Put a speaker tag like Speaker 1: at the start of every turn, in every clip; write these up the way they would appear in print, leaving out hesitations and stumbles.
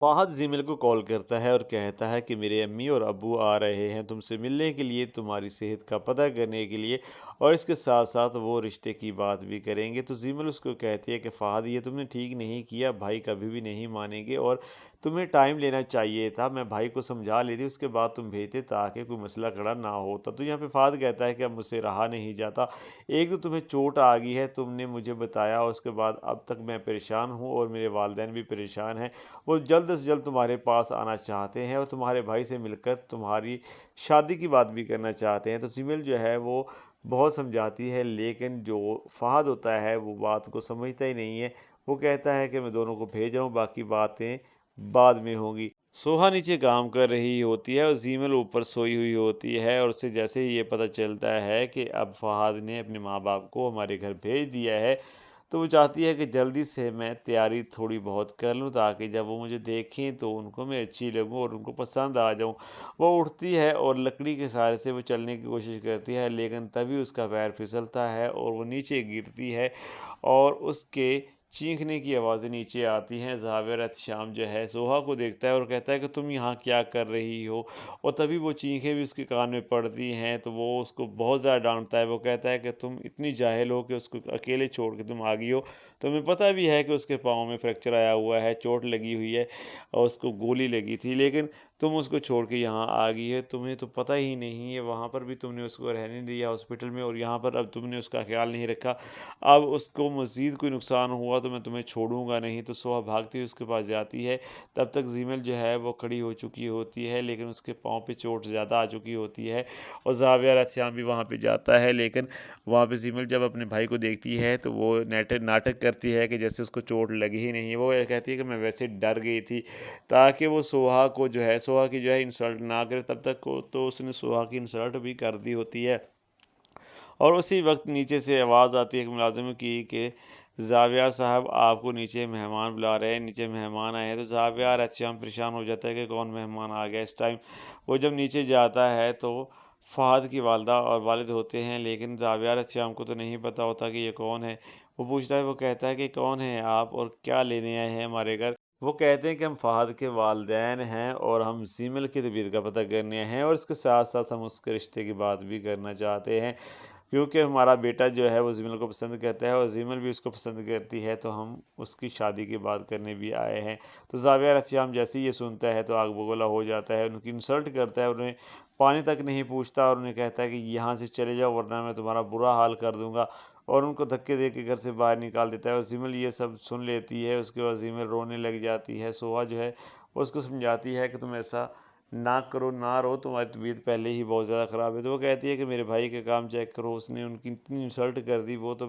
Speaker 1: फहद जीमिल को कॉल करता है और कहता है कि मेरे अम्मी और अब्बू आ रहे हैं तुमसे मिलने के लिए, तुम्हारी सेहत का पता करने के लिए, और इसके साथ साथ वो रिश्ते की बात भी करेंगे। तो जीमिल उसको कहती है कि फहद, ये तुमने ठीक नहीं किया, भाई कभी भी नहीं मानेंगे और तुम्हें टाइम लेना चाहिए था। मैं भाई को समझा लेती, उसके बाद तुम भेजते ताकि कोई मसला खड़ा ना होता। तो यहाँ पे फहद कहता है कि अब मुझसे रहा नहीं जाता। एक तो तुम्हें चोट आ गई है, तुमने मुझे बताया, उसके बाद अब तक मैं परेशान हूँ और मेरे वालिदैन भी परेशान हैं। वो जल्द से जल्द तुम्हारे पास आना चाहते हैं और तुम्हारे भाई से मिलकर तुम्हारी शादी की बात भी करना चाहते हैं। तो सिमिल जो है वो बहुत समझाती है, लेकिन जो फ़हद होता है वो बात को समझता ही नहीं है। वो कहता है कि मैं दोनों को भेज रहा हूँ, बाकी बातें बाद में होंगी। सोहा नीचे काम कर रही होती है और जीमल ऊपर सोई हुई होती है, और उससे जैसे ही ये पता चलता है कि अब फ़हद ने अपने माँ बाप को हमारे घर भेज दिया है, तो वो चाहती है कि जल्दी से मैं तैयारी थोड़ी बहुत कर लूँ ताकि जब वो मुझे देखें तो उनको मैं अच्छी लगूँ और उनको पसंद आ जाऊँ। वो उठती है और लकड़ी के सहारे से वो चलने की कोशिश करती है, लेकिन तभी उसका पैर फिसलता है और वो नीचे गिरती है और उसके चीखने की आवाज़ें नीचे आती हैं। ज़ावेर एहतशाम जो है सोहा को देखता है और कहता है कि तुम यहाँ क्या कर रही हो, और तभी वो चीखें भी उसके कान में पड़ती हैं। तो वो उसको बहुत ज़्यादा डांटता है। वो कहता है कि तुम इतनी जाहिल हो कि उसको अकेले छोड़ के तुम आ गई हो। तुम्हें पता भी है कि उसके पाँव में फ्रैक्चर आया हुआ है, चोट लगी हुई है और उसको गोली लगी थी, लेकिन तुम उसको छोड़ के यहाँ आ गई है। तुम्हें तो पता ही नहीं है, वहाँ पर भी तुमने उसको रहने दिया हॉस्पिटल में, और यहाँ पर अब तुमने उसका ख्याल नहीं रखा। अब उसको मज़ीद कोई नुकसान हुआ तो मैं तुम्हें छोड़ूंगा नहीं। तो सोहा भागती हुई उसके पास जाती है। तब तक जीमल जो है वो खड़ी हो चुकी होती है, लेकिन उसके पाँव पे चोट ज़्यादा आ चुकी होती है। और ज़ाविया रत्श्याम भी वहाँ पे जाता है, लेकिन वहाँ पे जीमल जब अपने भाई को देखती है तो वो नाटक नाटक करती है कि जैसे उसको चोट लगी ही नहीं है। वो कहती है कि मैं वैसे डर गई थी, ताकि वो सोहा को जो है, सोहा की जो है इंसल्ट ना करे। तब तक को तो उसने सोहा की इंसल्ट भी कर दी होती है। और उसी वक्त नीचे से आवाज़ आती है एक मुलाजिम की कि ज़ाविया साहब, आपको नीचे मेहमान बुला रहे हैं, नीचे मेहमान आए हैं। तो ज़ाविया एहतशाम परेशान हो जाता है कि कौन मेहमान आ गया इस टाइम। वो जब नीचे जाता है तो फ़हद की वालदा और वालिद होते हैं, लेकिन ज़ाविया एहतशाम को तो नहीं पता होता कि ये कौन है। वो पूछता है, वो कहता है कि कौन है आप और क्या लेने आए हैं हमारे घर। वो कहते हैं कि हम फ़हद के वालिदैन हैं और हम ज़ीमल की तबीयत का पता करने आए हैं, और इसके साथ साथ हम उसके रिश्ते की बात भी करना चाहते हैं, क्योंकि हमारा बेटा जो है वो ज़ीमल को पसंद करता है और ज़ीमल भी उसको पसंद करती है, तो हम उसकी शादी की बात करने भी आए हैं। तो ज़ाविया रच्चाम जैसे ही ये सुनता है तो आग बगोला हो जाता है, उनकी इंसल्ट करता है, उन्हें पानी तक नहीं पूछता और उन्हें कहता है कि यहाँ से चले जाओ वरना मैं तुम्हारा बुरा हाल कर दूँगा, और उनको धक्के दे के घर से बाहर निकाल देता है। और ज़ीमल ये सब सुन लेती है। उसके बाद ज़ीमल रोने लग जाती है। सोहा जो है वो उसको समझाती है कि तुम ऐसा ना करो, ना रो, तुम्हारी तबीयत पहले ही बहुत ज़्यादा ख़राब है। तो वो कहती है कि मेरे भाई के काम चेक करो, उसने उनकी इतनी इंसल्ट कर दी, वो तो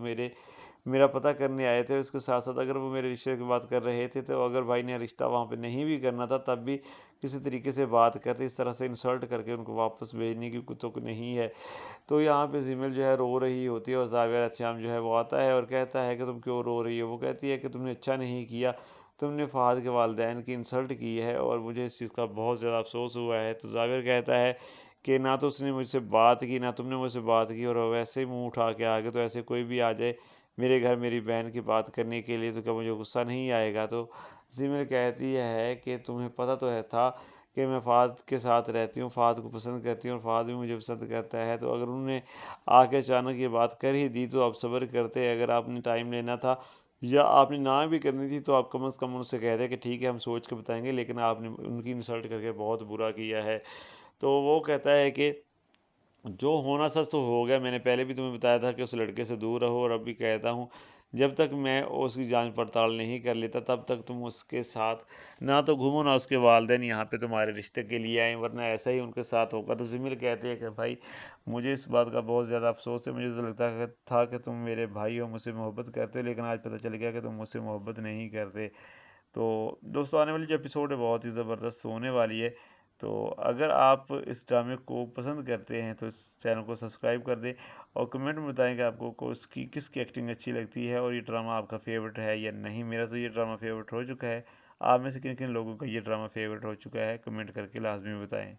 Speaker 1: मेरा पता करने आए थे। उसके साथ साथ अगर वो मेरे रिश्ते की बात कर रहे थे, तो अगर भाई ने रिश्ता वहाँ पे नहीं भी करना था तब भी किसी तरीके से बात करते, इस तरह से इंसल्ट करके उनको वापस भेजने की तो नहीं है। तो यहाँ पे ज़ीमल जो है रो रही होती है और ज़ाविया रत्श्याम जो है वो आता है और कहता है कि तुम क्यों रो रही हो। वो कहती है कि तुमने अच्छा नहीं किया, तुमने फ़हद के वालिदैन की इंसल्ट की है और मुझे इस चीज़ का बहुत ज़्यादा अफ़सोस हुआ है। तो ज़ाविर कहता है कि ना तो उसने मुझसे बात की, ना तुमने मुझसे बात की, और वैसे ही मुँह उठा के आ गए। तो ऐसे कोई भी आ जाए मेरे घर मेरी बहन की बात करने के लिए, तो क्या मुझे गुस्सा नहीं आएगा? तो ज़ीमल कहती है कि तुम्हें पता तो है था कि मैं फ़हद के साथ रहती हूँ, फ़हद को पसंद करती हूँ और फ़हद भी मुझे पसंद करता है। तो अगर उन्होंने आके अचानक ये बात कर ही दी तो आप सब्र करते। अगर आपने टाइम लेना था या आपने ना भी करनी थी तो आप कम से कम उनसे कह दें कि ठीक है हम सोच के बताएँगे, लेकिन आपने उनकी इंसल्ट करके बहुत बुरा किया है। तो वो कहता है कि जो होना सच तो हो गया, मैंने पहले भी तुम्हें बताया था कि उस लड़के से दूर रहो, और अब भी कहता हूँ जब तक मैं उसकी जांच पड़ताल नहीं कर लेता तब तक तुम उसके साथ ना तो घूमो ना उसके वालिदैन यहाँ पे तुम्हारे रिश्ते के लिए आए, वरना ऐसा ही उनके साथ होगा। तो ज़मील कहते हैं कि भाई मुझे इस बात का बहुत ज़्यादा अफसोस है, मुझे तो लगता था कि तुम मेरे भाई हो, मुझसे मोहब्बत करते हो, लेकिन आज पता चल गया कि तुम मुझसे मोहब्बत नहीं करते। तो दोस्तों आने वाली जो एपिसोड है बहुत ही ज़बरदस्त होने वाली है। तो अगर आप इस ड्रामे को पसंद करते हैं तो इस चैनल को सब्सक्राइब कर दें और कमेंट में बताएं कि आपको उसकी किसकी एक्टिंग अच्छी लगती है और ये ड्रामा आपका फेवरेट है या नहीं। मेरा तो ये ड्रामा फेवरेट हो चुका है। आप में से किन किन लोगों का ये ड्रामा फेवरेट हो चुका है, कमेंट करके लाजमी बताएं।